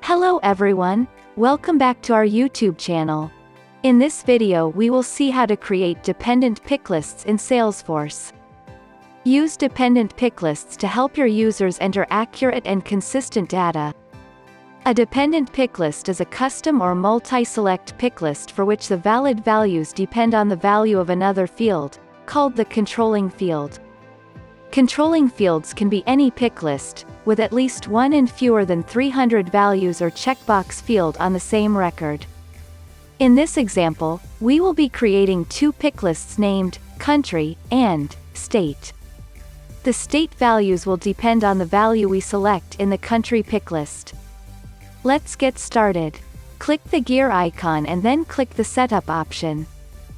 Hello everyone, welcome back to our YouTube channel. In this video we will see how to create dependent picklists in Salesforce. Use dependent picklists to help your users enter accurate and consistent data. A dependent picklist is a custom or multi-select picklist for which the valid values depend on the value of another field, called the controlling field. Controlling fields can be any picklist, with at least one and fewer than 300 values or checkbox field on the same record. In this example, we will be creating two picklists named country and state. The state values will depend on the value we select in the country picklist. Let's get started. Click the gear icon and then click the Setup option.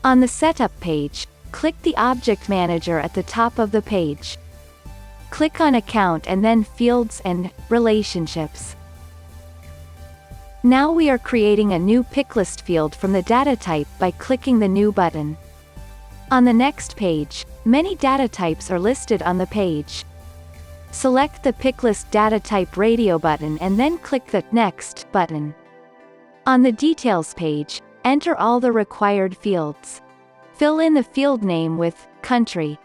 On the Setup page, click the Object Manager at the top of the page. Click on Account and then Fields and Relationships. Now we are creating a new picklist field from the data type by clicking the New button. On the next page, many data types are listed on the page. Select the Picklist Data Type Radio button and then click the Next button. On the Details page, enter all the required fields. Fill in the field name with country.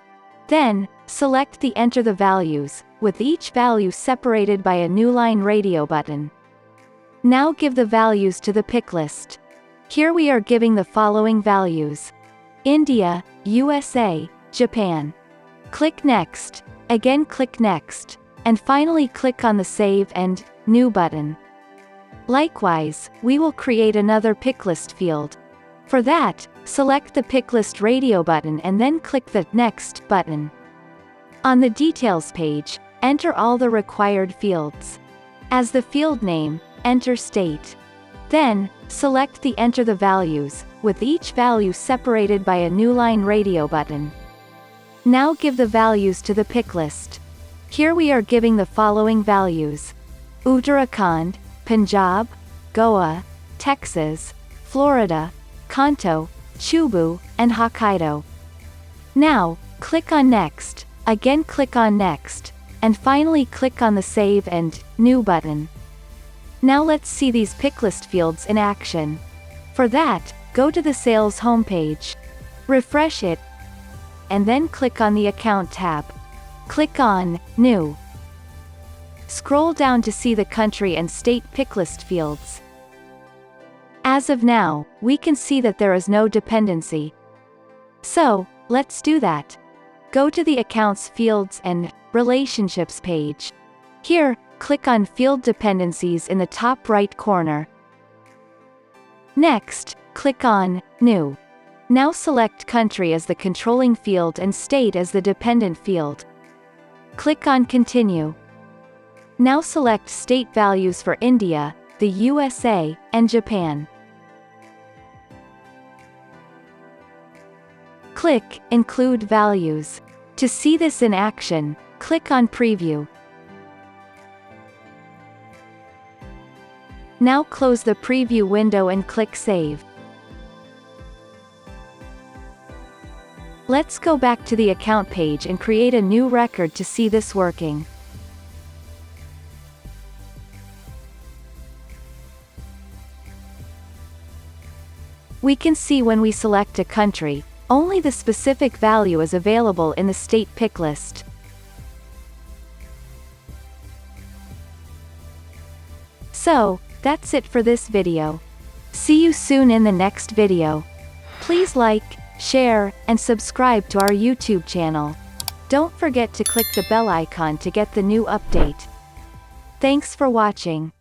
Then, select the Enter the Values, with each value separated by a new line radio button. Now give the values to the picklist. Here we are giving the following values: India, USA, Japan. Click Next, again click Next, and finally click on the Save and New button. Likewise, we will create another picklist field. For that, select the Picklist Radio button and then click the Next button. On the Details page, enter all the required fields. As the field name, enter State. Then, select the Enter the Values, with each value separated by a new line radio button. Now give the values to the picklist. Here we are giving the following values: Uttarakhand, Punjab, Goa, Texas, Florida, Kanto, Chubu, and Hokkaido. Now, click on Next, again click on Next, and finally click on the Save and New button. Now let's see these picklist fields in action. For that, go to the Sales homepage. Refresh it, and then click on the Account tab. Click on New. Scroll down to see the country and state picklist fields. As of now, we can see that there is no dependency. So, let's do that. Go to the Accounts Fields and Relationships page. Here, click on Field Dependencies in the top right corner. Next, click on New. Now select Country as the controlling field and State as the dependent field. Click on Continue. Now select state values for India, the USA, and Japan. Click Include Values. To see this in action, click on Preview. Now close the preview window and click Save. Let's go back to the account page and create a new record to see this working. We can see when we select a country, only the specific value is available in the state picklist. So, that's it for this video. See you soon in the next video. Please like, share, and subscribe to our YouTube channel. Don't forget to click the bell icon to get the new update. Thanks for watching.